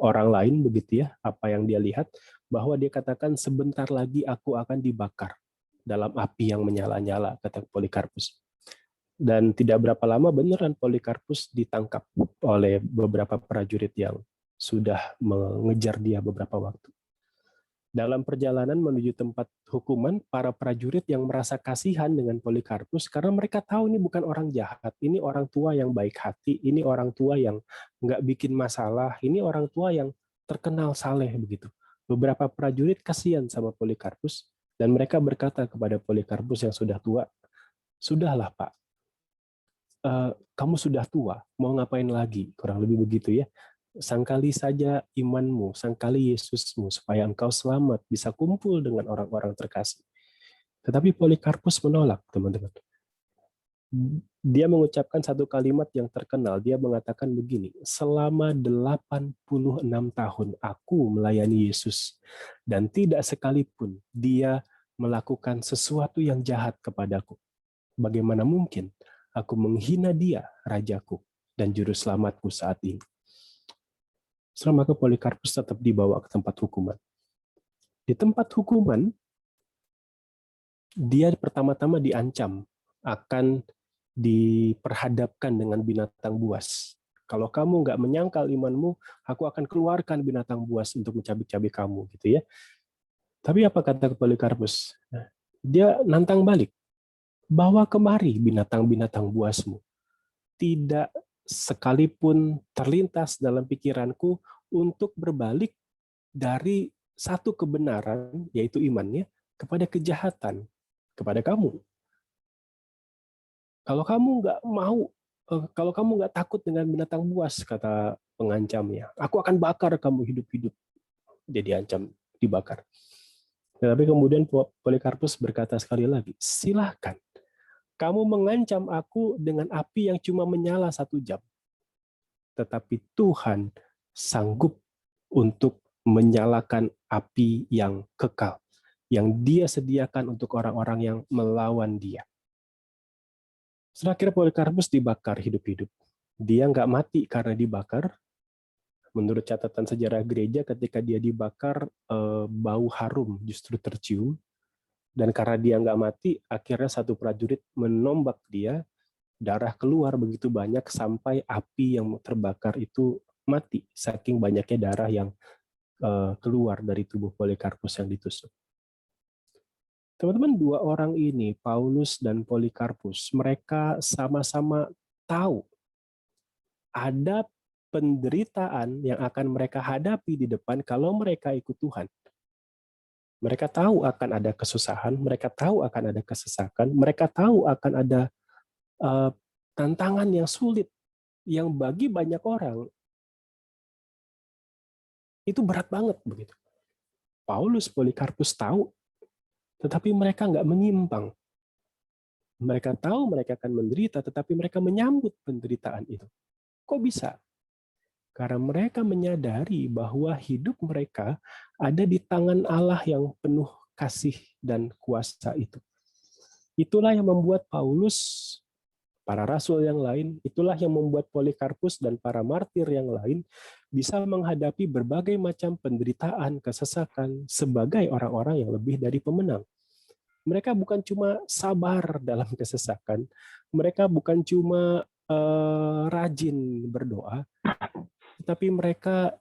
orang lain begitu ya, apa yang dia lihat, bahwa dia katakan sebentar lagi aku akan dibakar dalam api yang menyala-nyala, kata Polikarpus. Dan tidak berapa lama beneran Polikarpus ditangkap oleh beberapa prajurit yang sudah mengejar dia beberapa waktu. Dalam perjalanan menuju tempat hukuman, para prajurit yang merasa kasihan dengan Polikarpus karena mereka tahu ini bukan orang jahat, ini orang tua yang baik hati, ini orang tua yang nggak bikin masalah, ini orang tua yang terkenal saleh begitu. Beberapa prajurit kasihan sama Polikarpus dan mereka berkata kepada Polikarpus yang sudah tua, "Sudahlah Pak, kamu sudah tua, mau ngapain lagi?" Kurang lebih begitu ya. Sangkali saja imanmu, sangkali Yesusmu, supaya engkau selamat, bisa kumpul dengan orang-orang terkasih. Tetapi Polikarpus menolak, teman-teman. Dia mengucapkan satu kalimat yang terkenal. Dia mengatakan begini, selama 86 tahun aku melayani Yesus, dan tidak sekalipun dia melakukan sesuatu yang jahat kepadaku. Bagaimana mungkin aku menghina dia, rajaku, dan juru selamatku saat ini? Setelah maka Polikarpus tetap dibawa ke tempat hukuman. Di tempat hukuman, dia pertama-tama diancam akan diperhadapkan dengan binatang buas. Kalau kamu nggak menyangkal imanmu, aku akan keluarkan binatang buas untuk mencabik-cabik kamu, gitu ya. Tapi apa kata Polikarpus? Dia nantang balik. Bawa kemari binatang-binatang buasmu. Tidak sekalipun terlintas dalam pikiranku untuk berbalik dari satu kebenaran, yaitu imannya, kepada kejahatan, kepada kamu. Kalau kamu nggak mau, kalau kamu nggak takut dengan binatang buas, kata pengancamnya, aku akan bakar kamu hidup-hidup. Dia diancam dibakar. Tetapi kemudian Polikarpus berkata sekali lagi, silahkan. Kamu mengancam aku dengan api yang cuma menyala 1 jam. Tetapi Tuhan sanggup untuk menyalakan api yang kekal, yang Dia sediakan untuk orang-orang yang melawan Dia. Setelah akhirnya Polikarpus dibakar hidup-hidup. Dia nggak mati karena dibakar. Menurut catatan sejarah gereja, ketika dia dibakar, bau harum justru tercium. Dan karena dia nggak mati, akhirnya satu prajurit menombak dia, darah keluar begitu banyak sampai api yang terbakar itu mati, saking banyaknya darah yang keluar dari tubuh Polikarpus yang ditusuk. Teman-teman, 2 orang ini, Paulus dan Polikarpus, mereka sama-sama tahu ada penderitaan yang akan mereka hadapi di depan kalau mereka ikut Tuhan. Mereka tahu akan ada kesusahan, mereka tahu akan ada kesesakan, mereka tahu akan ada tantangan yang sulit, yang bagi banyak orang itu berat banget begitu. Paulus, Polikarpus tahu, tetapi mereka nggak menyimpang. Mereka tahu mereka akan menderita, tetapi mereka menyambut penderitaan itu. Kok bisa? Karena mereka menyadari bahwa hidup mereka ada di tangan Allah yang penuh kasih dan kuasa itu. Itulah yang membuat Paulus, para rasul yang lain, itulah yang membuat Polikarpus dan para martir yang lain bisa menghadapi berbagai macam penderitaan, kesesakan sebagai orang-orang yang lebih dari pemenang. Mereka bukan cuma sabar dalam kesesakan, mereka bukan cuma rajin berdoa, tetapi mereka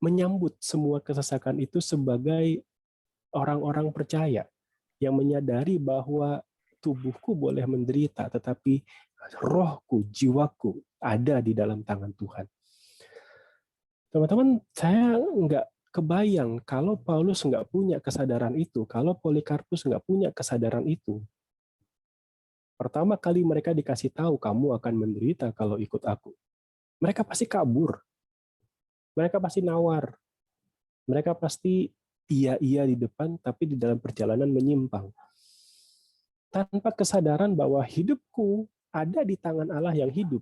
menyambut semua kesesakan itu sebagai orang-orang percaya yang menyadari bahwa tubuhku boleh menderita, tetapi rohku, jiwaku ada di dalam tangan Tuhan. Teman-teman, saya nggak kebayang kalau Paulus nggak punya kesadaran itu, kalau Polikarpus nggak punya kesadaran itu, pertama kali mereka dikasih tahu kamu akan menderita kalau ikut aku, mereka pasti kabur, mereka pasti nawar, mereka pasti iya di depan, tapi di dalam perjalanan menyimpang. Tanpa kesadaran bahwa hidupku ada di tangan Allah yang hidup.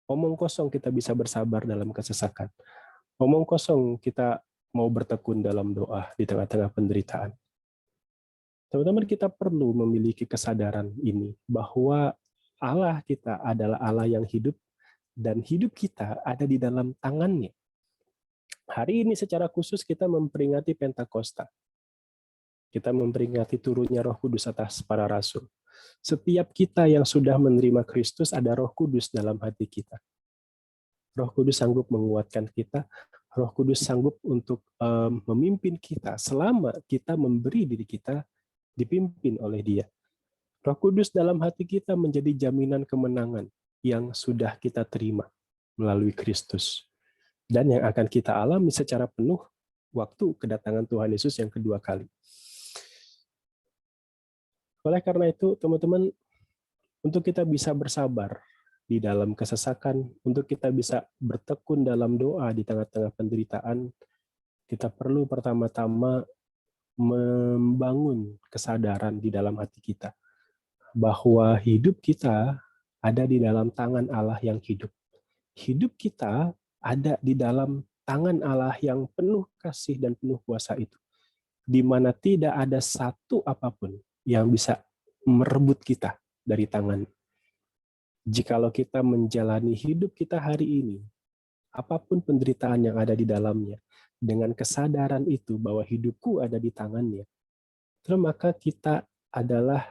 Omong kosong kita bisa bersabar dalam kesesakan. Omong kosong kita mau bertekun dalam doa di tengah-tengah penderitaan. Teman-teman, kita perlu memiliki kesadaran ini, bahwa Allah kita adalah Allah yang hidup, dan hidup kita ada di dalam tangannya. Hari ini secara khusus kita memperingati Pentakosta. Kita memperingati turunnya Roh Kudus atas para rasul. Setiap kita yang sudah menerima Kristus, ada Roh Kudus dalam hati kita. Roh Kudus sanggup menguatkan kita. Roh Kudus sanggup untuk memimpin kita selama kita memberi diri kita dipimpin oleh Dia. Roh Kudus dalam hati kita menjadi jaminan kemenangan yang sudah kita terima melalui Kristus, dan yang akan kita alami secara penuh waktu kedatangan Tuhan Yesus yang kedua kali. Oleh karena itu, teman-teman, untuk kita bisa bersabar di dalam kesesakan, untuk kita bisa bertekun dalam doa di tengah-tengah penderitaan, kita perlu pertama-tama membangun kesadaran di dalam hati kita bahwa hidup kita ada di dalam tangan Allah yang hidup. Hidup kita ada di dalam tangan Allah yang penuh kasih dan penuh kuasa itu, di mana tidak ada satu apapun yang bisa merebut kita dari tangan. Jikalau kita menjalani hidup kita hari ini, apapun penderitaan yang ada di dalamnya, dengan kesadaran itu bahwa hidupku ada di tangannya, terus maka kita adalah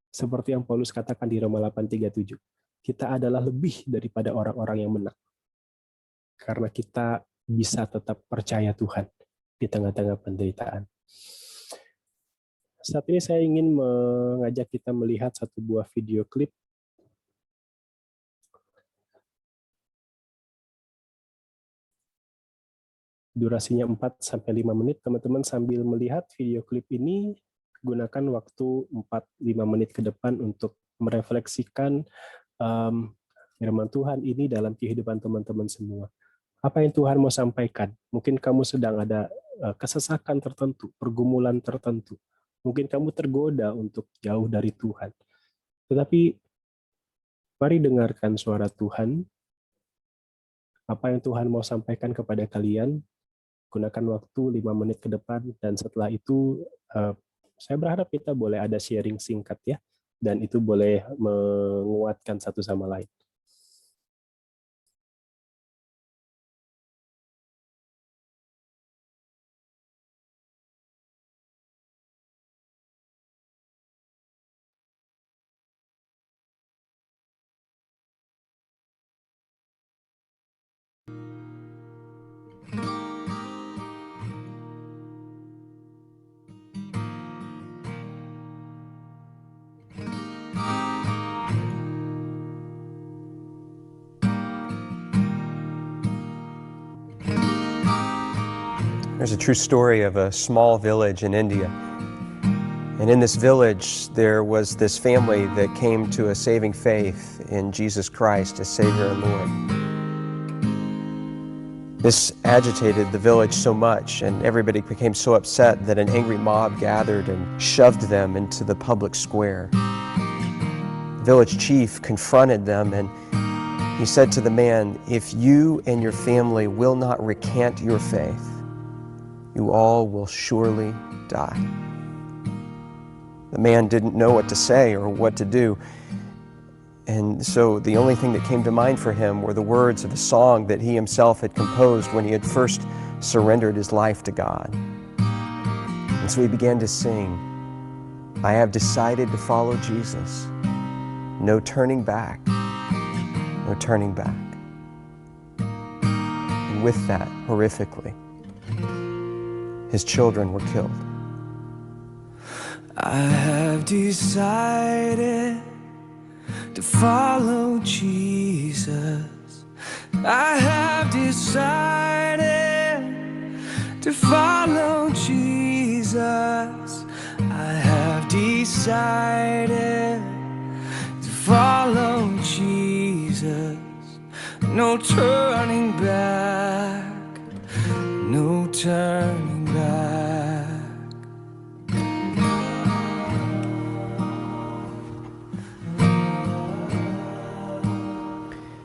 seperti yang Paulus katakan di Roma 8:37, kita adalah lebih daripada orang-orang yang menang. Karena kita bisa tetap percaya Tuhan di tengah-tengah penderitaan. Saat ini saya ingin mengajak kita melihat satu buah video klip. Durasinya 4-5 menit. Teman-teman sambil melihat video klip ini, gunakan waktu 4-5 menit ke depan untuk merefleksikan firman Tuhan ini dalam kehidupan teman-teman semua. Apa yang Tuhan mau sampaikan? Mungkin kamu sedang ada kesesakan tertentu, pergumulan tertentu. Mungkin kamu tergoda untuk jauh dari Tuhan. Tetapi mari dengarkan suara Tuhan. Apa yang Tuhan mau sampaikan kepada kalian. Gunakan waktu 5 menit ke depan, dan setelah itu saya berharap kita boleh ada sharing singkat ya, dan itu boleh menguatkan satu sama lain. There's a true story of a small village in India. And in this village, there was this family that came to a saving faith in Jesus Christ as Savior and Lord. This agitated the village so much, and everybody became so upset that an angry mob gathered and shoved them into the public square. The village chief confronted them, and he said to the man, "If you and your family will not recant your faith, you all will surely die." The man didn't know what to say or what to do. And so the only thing that came to mind for him were the words of a song that he himself had composed when he had first surrendered his life to God. And so he began to sing, "I have decided to follow Jesus. No turning back, no turning back." And with that, horrifically, his children were killed. I have decided to follow Jesus. I have decided to follow Jesus. I have decided to follow Jesus. No turning back, no turning back.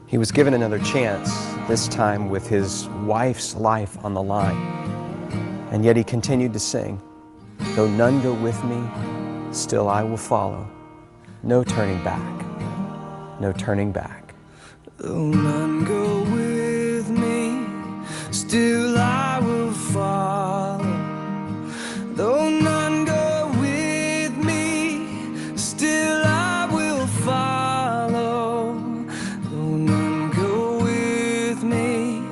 He was given another chance, this time with his wife's life on the line. And yet he continued to sing, though none go with me, still I will follow. No turning back, no turning back. Though none go with me, still I will follow. Though none go with me, still I will follow. Though none go with me,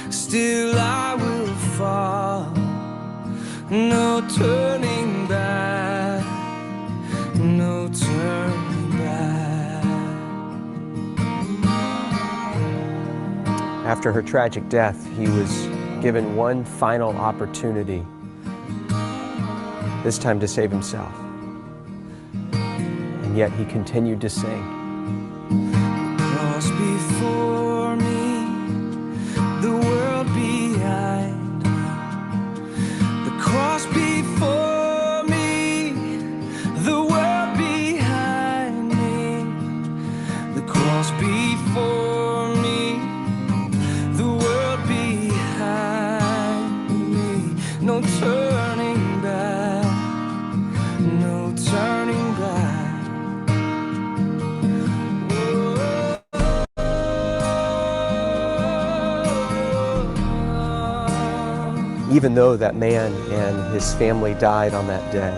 still I will follow. No turning back, no turning back. After her tragic death, he was given one final opportunity, this time to save himself. And yet he continued to sing. Cross before me, the world behind me. The cross before me, the world behind me. The cross before me, the world behind me. No turning back, no turning back. Even though that man and his family died on that day,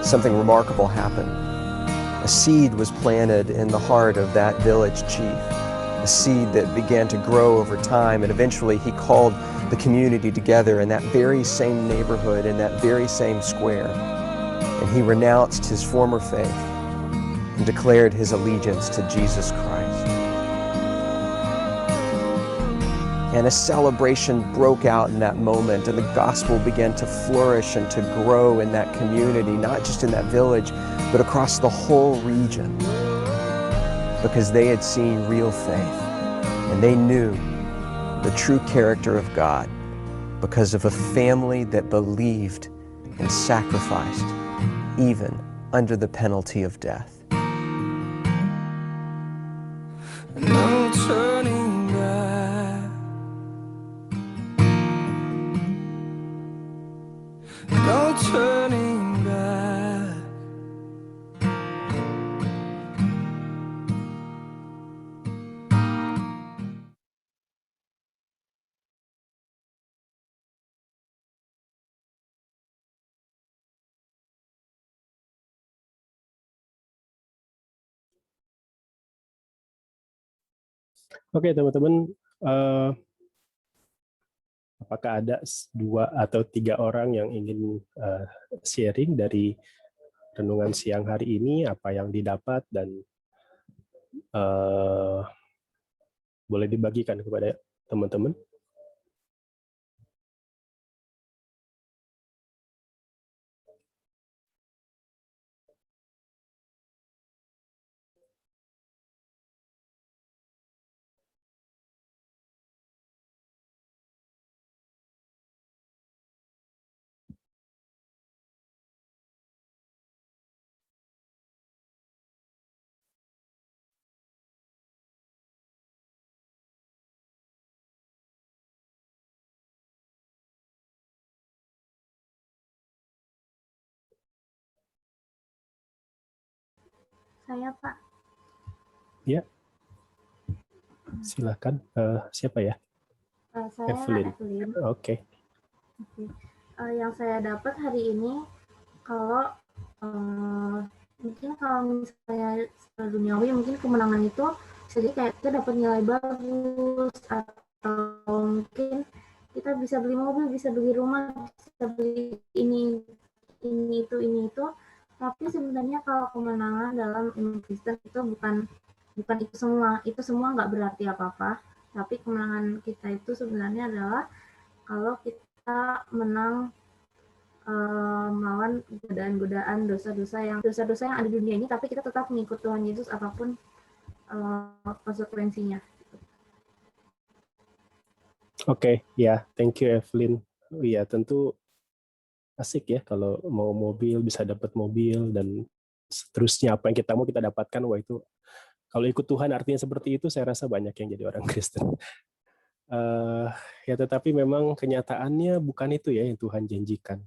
something remarkable happened. A seed was planted in the heart of that village chief, a seed that began to grow over time, and eventually he called the community together in that very same neighborhood, in that very same square, and he renounced his former faith and declared his allegiance to Jesus Christ. And a celebration broke out in that moment, and the gospel began to flourish and to grow in that community, not just in that village, but across the whole region, because they had seen real faith, and they knew the true character of God because of a family that believed and sacrificed, even under the penalty of death. No turning back, no turning back. Oke, teman-teman, apakah ada 2 atau 3 orang yang ingin sharing dari renungan siang hari ini, apa yang didapat, dan boleh dibagikan kepada teman-teman? Saya, Pak. Ya, silakan. Siapa ya? Saya Evelyn. Evelyn. Oke. Yang saya dapat hari ini, kalau mungkin kalau misalnya secara duniawi, mungkin kemenangan itu bisa jadi kayak kita dapat nilai bagus, atau mungkin kita bisa beli mobil, bisa beli rumah, bisa beli ini itu. Tapi sebenarnya kalau kemenangan dalam iman Kristen itu bukan itu semua. Itu semua nggak berarti apa-apa. Tapi kemenangan kita itu sebenarnya adalah kalau kita menang melawan godaan-godaan dosa-dosa yang ada di dunia ini, tapi kita tetap mengikut Tuhan Yesus apapun konsekuensinya. Oke, ya, thank you Evelyn. Iya, tentu asik ya kalau mau mobil bisa dapat mobil dan seterusnya apa yang kita mau kita dapatkan. Wah, itu kalau ikut Tuhan artinya seperti itu, saya rasa banyak yang jadi orang Kristen. Ya, tetapi memang kenyataannya bukan itu ya yang Tuhan janjikan.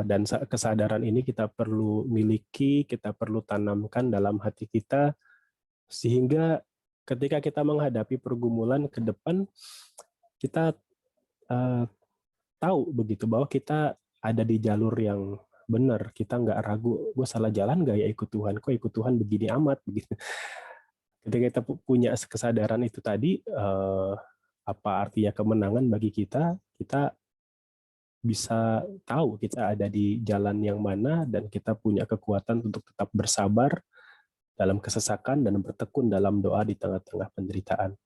Dan kesadaran ini kita perlu miliki, kita perlu tanamkan dalam hati kita, sehingga ketika kita menghadapi pergumulan ke depan, kita tahu begitu bahwa kita ada di jalur yang benar. Kita nggak ragu, gue salah jalan nggak ya ikut Tuhan, kok ikut Tuhan begini amat begitu. Ketika kita punya kesadaran itu tadi, apa artinya kemenangan bagi kita, kita bisa tahu kita ada di jalan yang mana, dan kita punya kekuatan untuk tetap bersabar dalam kesesakan dan bertekun dalam doa di tengah-tengah penderitaan.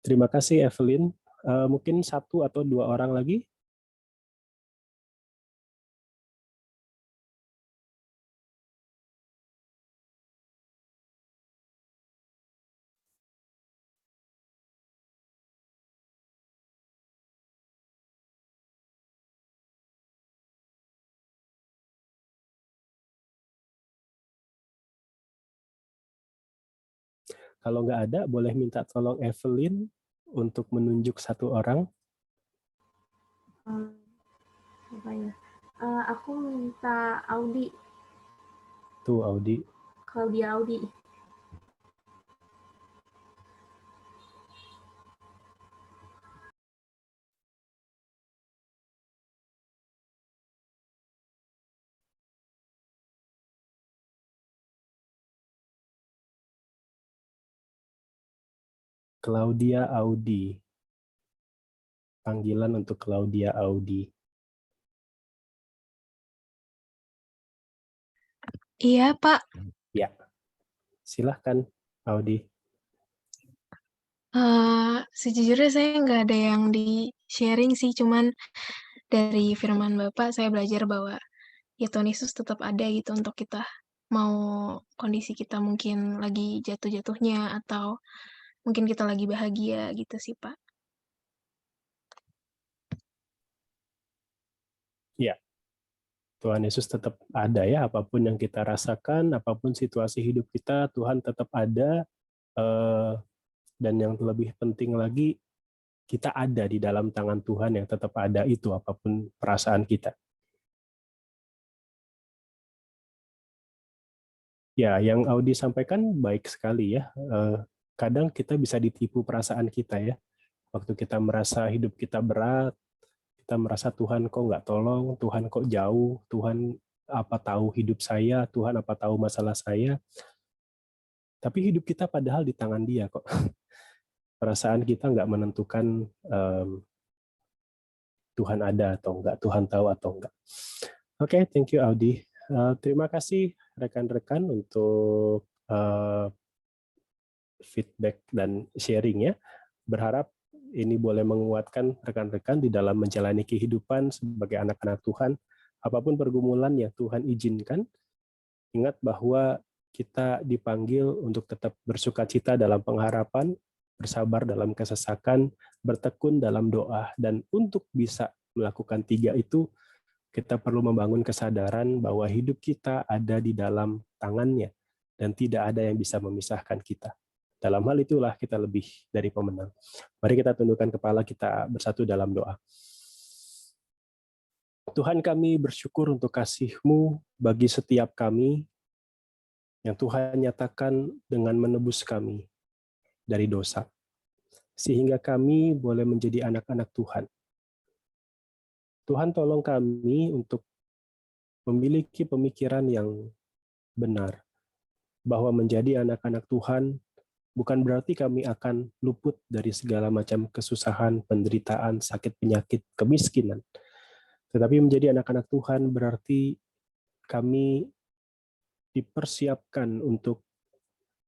Terima kasih Evelyn. Mungkin 1 atau 2 orang lagi. Kalau nggak ada, boleh minta tolong Evelyn untuk menunjuk 1 orang. Apa ya? Aku minta Audi. Tuh, Audi. Claudia Audi. Claudia Audi. Panggilan untuk Claudia Audi. Iya, Pak. Ya, silahkan Audi. Sejujurnya saya nggak ada yang di-sharing sih, cuman dari firman Bapak saya belajar bahwa ya Tuhan Yesus tetap ada gitu untuk kita. Mau kondisi kita mungkin lagi jatuh-jatuhnya atau mungkin kita lagi bahagia gitu sih, Pak. Ya, Tuhan Yesus tetap ada ya, apapun yang kita rasakan, apapun situasi hidup kita, Tuhan tetap ada. Dan yang lebih penting lagi, kita ada di dalam tangan Tuhan yang tetap ada itu, apapun perasaan kita. Ya, yang Audi sampaikan baik sekali ya. Kadang kita bisa ditipu perasaan kita ya. Waktu kita merasa hidup kita berat, kita merasa Tuhan kok nggak tolong, Tuhan kok jauh, Tuhan apa tahu hidup saya, Tuhan apa tahu masalah saya. Tapi hidup kita padahal di tangan Dia kok. Perasaan kita nggak menentukan Tuhan ada atau enggak, Tuhan tahu atau enggak. Oke, thank you Audi. Terima kasih rekan-rekan untuk feedback dan sharing ya. Berharap ini boleh menguatkan rekan-rekan di dalam menjalani kehidupan sebagai anak-anak Tuhan. Apapun pergumulan yang Tuhan izinkan, ingat bahwa kita dipanggil untuk tetap bersukacita dalam pengharapan, bersabar dalam kesesakan, bertekun dalam doa, dan untuk bisa melakukan 3 itu, kita perlu membangun kesadaran bahwa hidup kita ada di dalam tangannya, dan tidak ada yang bisa memisahkan kita. Dalam hal itulah kita lebih dari pemenang. Mari kita tundukkan kepala, kita bersatu dalam doa. Tuhan, kami bersyukur untuk kasih-Mu bagi setiap kami, yang Tuhan nyatakan dengan menebus kami dari dosa, sehingga kami boleh menjadi anak-anak Tuhan. Tuhan, tolong kami untuk memiliki pemikiran yang benar, bahwa menjadi anak-anak Tuhan bukan berarti kami akan luput dari segala macam kesusahan, penderitaan, sakit, penyakit, kemiskinan. Tetapi menjadi anak-anak Tuhan berarti kami dipersiapkan untuk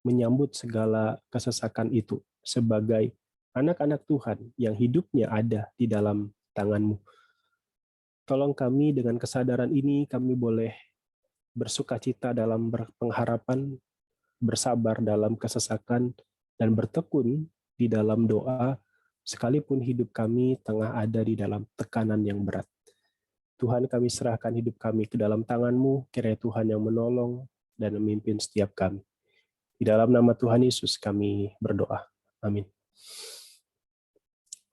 menyambut segala kesesakan itu sebagai anak-anak Tuhan yang hidupnya ada di dalam tangan-Mu. Tolong kami dengan kesadaran ini, kami boleh bersukacita dalam pengharapan, bersabar dalam kesesakan, dan bertekun di dalam doa, sekalipun hidup kami tengah ada di dalam tekanan yang berat. Tuhan, kami serahkan hidup kami ke dalam tangan-Mu, kiranya Tuhan yang menolong dan memimpin setiap kami. Di dalam nama Tuhan Yesus kami berdoa. Amin.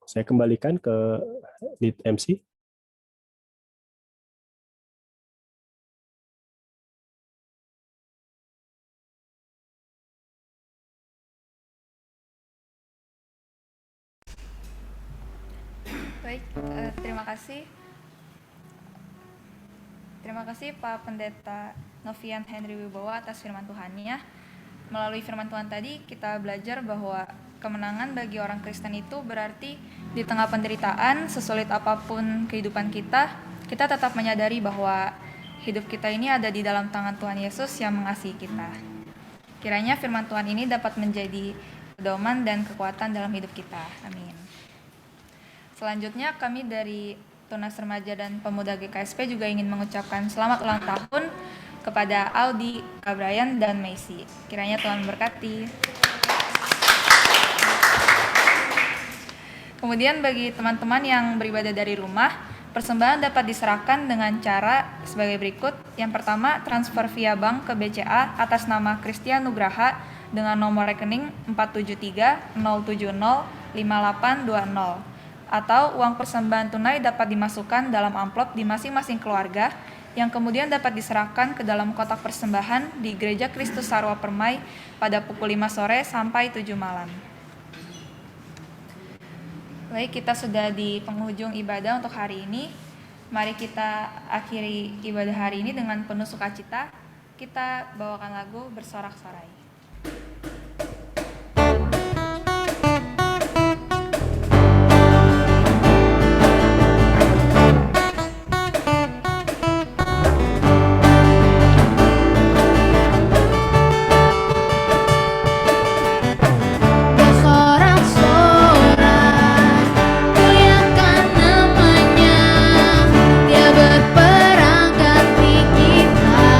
Saya kembalikan ke lead MC. Baik, terima kasih. Terima kasih Pak Pendeta Novian Henry Wibowo atas firman Tuhannya. Melalui firman Tuhan tadi, kita belajar bahwa kemenangan bagi orang Kristen itu berarti di tengah penderitaan, sesulit apapun kehidupan kita, kita tetap menyadari bahwa hidup kita ini ada di dalam tangan Tuhan Yesus yang mengasihi kita. Kiranya firman Tuhan ini dapat menjadi pedoman dan kekuatan dalam hidup kita. Amin. Selanjutnya kami dari Tunas Remaja dan Pemuda GKSP juga ingin mengucapkan selamat ulang tahun kepada Aldi, Kak Brian, dan Macy. Kiranya Tuhan memberkati. Kemudian bagi teman-teman yang beribadah dari rumah, persembahan dapat diserahkan dengan cara sebagai berikut. Yang pertama, transfer via bank ke BCA atas nama Christian Nugraha dengan nomor rekening 473 070 5820. Atau uang persembahan tunai dapat dimasukkan dalam amplop di masing-masing keluarga yang kemudian dapat diserahkan ke dalam kotak persembahan di Gereja Kristus Sarwa Permai pada pukul 5 sore sampai 7 malam. Baik, kita sudah di penghujung ibadah untuk hari ini. Mari kita akhiri ibadah hari ini dengan penuh sukacita. Kita bawakan lagu Bersorak-sorai. Berperang ganti kita.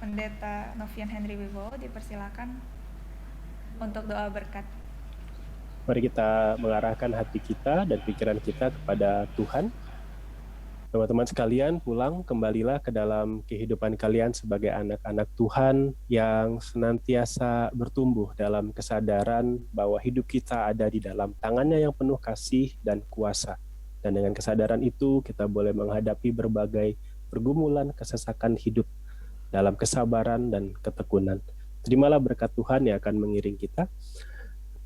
Pendeta Novian Henry Wibowo dipersilakan untuk doa berkat. Mari kita mengarahkan hati kita dan pikiran kita kepada Tuhan. Teman-teman sekalian, pulang kembalilah ke dalam kehidupan kalian sebagai anak-anak Tuhan yang senantiasa bertumbuh dalam kesadaran bahwa hidup kita ada di dalam tangannya yang penuh kasih dan kuasa. Dan dengan kesadaran itu, kita boleh menghadapi berbagai pergumulan kesesakan hidup dalam kesabaran dan ketekunan. Terimalah berkat Tuhan yang akan mengiring kita.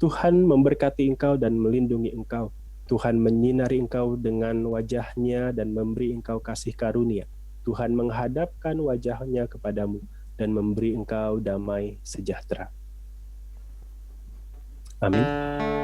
Tuhan memberkati engkau dan melindungi engkau. Tuhan menyinari engkau dengan wajah-Nya dan memberi engkau kasih karunia. Tuhan menghadapkan wajah-Nya kepadamu dan memberi engkau damai sejahtera. Amin.